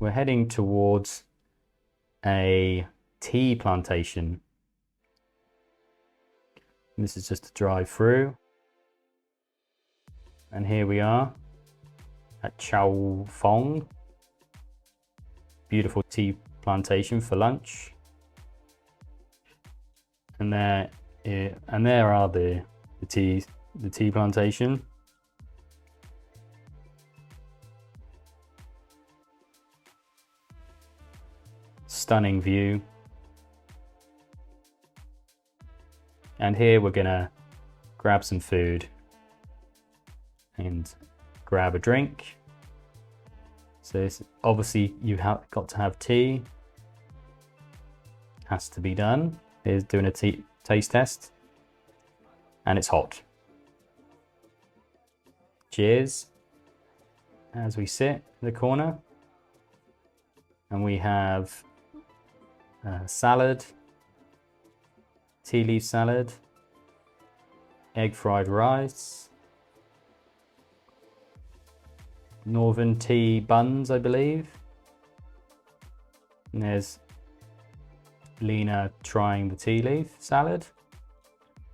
we're heading towards a tea plantation. This is just a drive through. And here we are at Fong. Beautiful tea plantation for lunch. And there are the tea plantation. Stunning view. And here we're gonna grab some food and grab a drink. So obviously you have got to have tea. Has to be done. Here's doing a taste test. And it's hot. Cheers. As we sit in the corner. And we have salad, tea leaf salad, egg fried rice, northern tea buns, I believe. And there's Lena trying the tea leaf salad,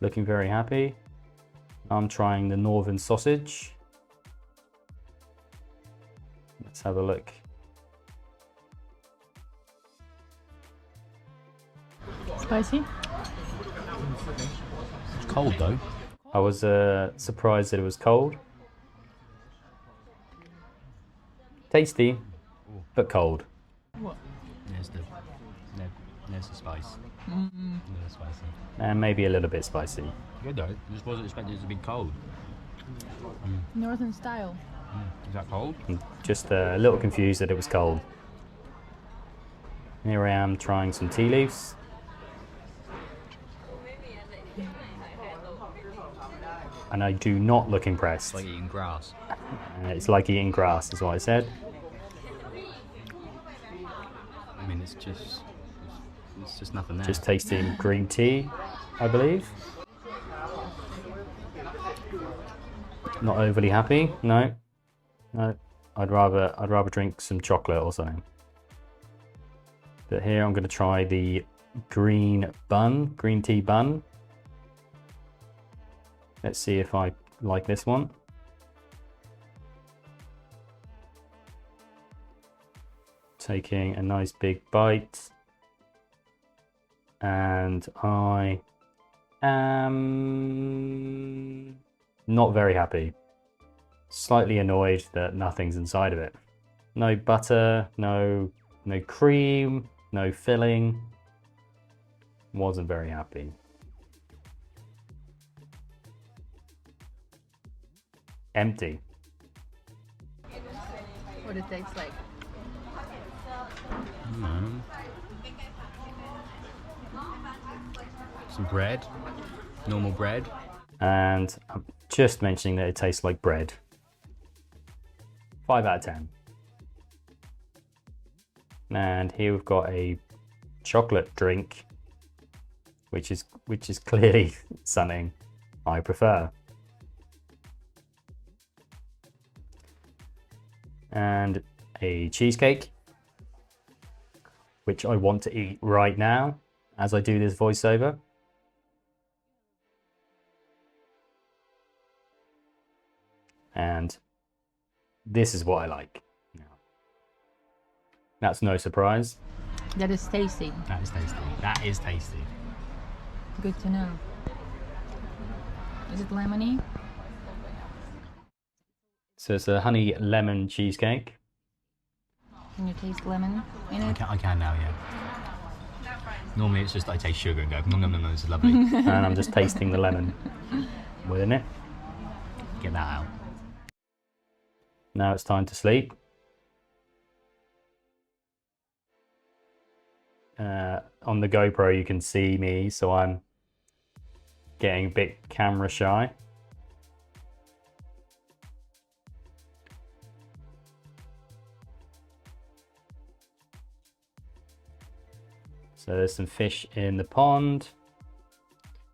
looking very happy. I'm trying the northern sausage. Let's have a look. Spicy? It's cold though. I was surprised that it was cold. Tasty, but cold. What? There's the spice. There's spicy. And maybe a little bit spicy. Good though. Just wasn't expecting it to be cold. Northern style. Is that cold? I'm just a little confused that it was cold. Here I am trying some tea leaves. And I do not look impressed. It's like eating grass. It's like eating grass, is what I said. I mean, it's just nothing there. Just tasting green tea, I believe. Not overly happy. No. I'd rather drink some chocolate or something. But here I'm going to try the green tea bun. Let's see if I like this one. Taking a nice big bite. And I am not very happy. Slightly annoyed that nothing's inside of it. No butter, no cream, no filling. Wasn't very happy. Empty. What it tastes like? Some bread. Normal bread. And I'm just mentioning that it tastes like bread. 5 out of 10. And here we've got a chocolate drink, which is clearly something I prefer. And a cheesecake, which I want to eat right now as I do this voiceover. And this is what I like. That's no surprise. That is tasty. That is tasty. That is tasty. Good to know. Is it lemony? So it's a honey lemon cheesecake. Can you taste lemon in it? I can now, yeah. Normally it's just I taste sugar and go, no, this is lovely. And I'm just tasting the lemon within it. Get that out. Now it's time to sleep. On the GoPro you can see me, so I'm getting a bit camera shy. So there's some fish in the pond.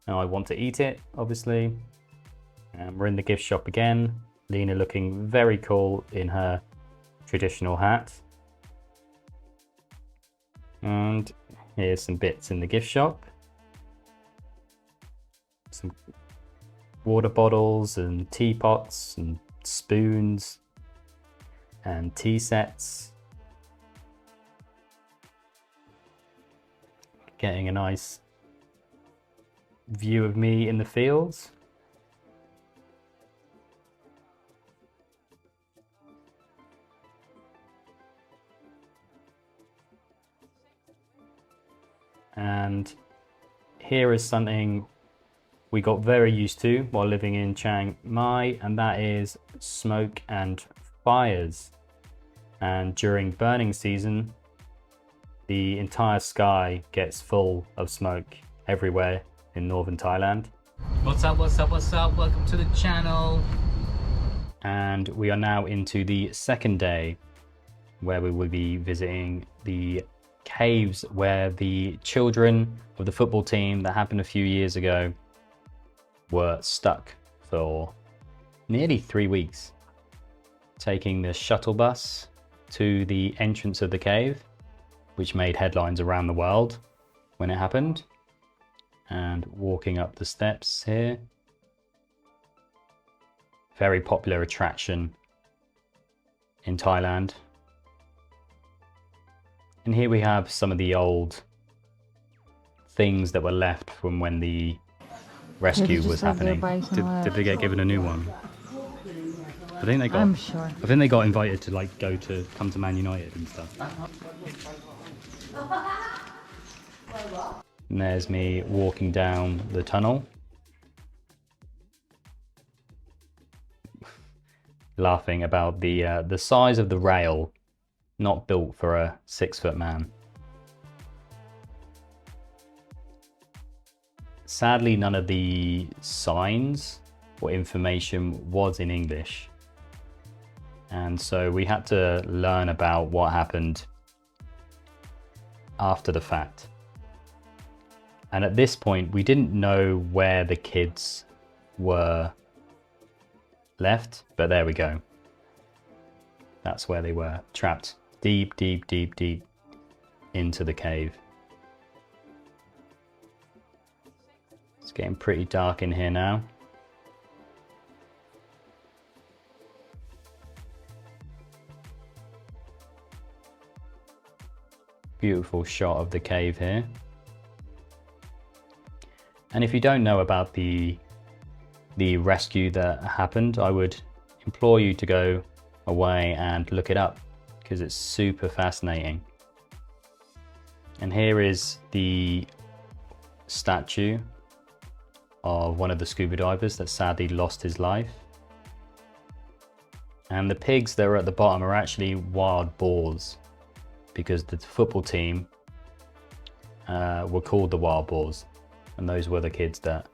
Now I want to eat it, obviously. And we're in the gift shop again. Lena looking very cool in her traditional hat. And here's some bits in the gift shop. Some water bottles and teapots and spoons and tea sets. Getting a nice view of me in the fields. And here is something we got very used to while living in Chiang Mai, and that is smoke and fires. And during burning season, the entire sky gets full of smoke everywhere in northern Thailand. What's up, what's up, what's up? Welcome to the channel. And we are now into the second day where we will be visiting the caves where the children of the football team that happened a few years ago were stuck for nearly 3 weeks, taking the shuttle bus to the entrance of the cave, which made headlines around the world when it happened, and walking up the steps here. Very popular attraction in Thailand. And here we have some of the old things that were left from when the rescue was happening. Did they get given a new one? I think they got. I'm sure. I think they got invited to like come to Man United and stuff. And there's me walking down the tunnel, laughing about the size of the rail, not built for a 6-foot man. Sadly, none of the signs or information was in English. And so we had to learn about what happened after the fact. And at this point, we didn't know where the kids were left, but there we go. That's where they were, trapped deep, deep, deep, deep into the cave. It's getting pretty dark in here now. Beautiful shot of the cave here. And if you don't know about the rescue that happened, I would implore you to go away and look it up, because it's super fascinating. And here is the statue of one of the scuba divers that sadly lost his life. And the pigs that are at the bottom are actually wild boars, because the football team were called the Wild Boars, and those were the kids that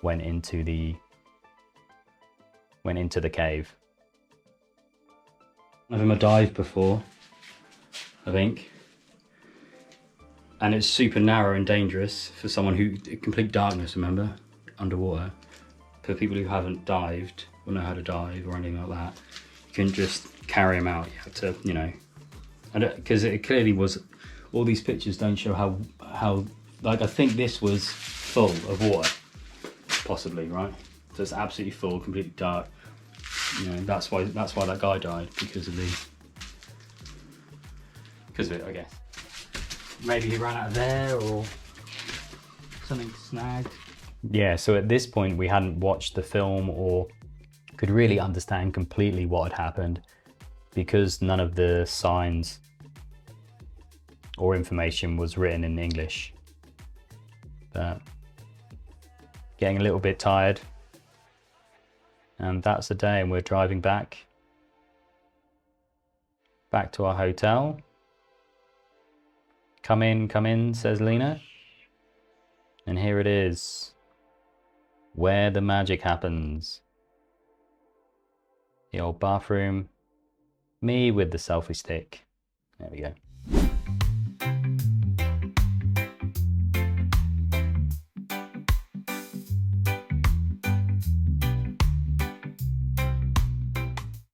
went into the cave. I've never dived before, I think, and it's super narrow and dangerous for someone who, complete darkness, remember, underwater. For people who haven't dived or know how to dive or anything like that, you can just carry them out. You have to, you know, because it clearly was, all these pictures don't show how like, I think this was full of water, possibly, right? So it's absolutely full, completely dark. You know, that's why that guy died, because of it, I guess. Maybe he ran out of air or something snagged. Yeah, so at this point we hadn't watched the film or could really understand completely what had happened, because none of the signs or information was written in English. But getting a little bit tired, and that's the day, and we're driving back to our hotel. Come in, says Lena. And here it is, where the magic happens. The old bathroom, me with the selfie stick. There we go.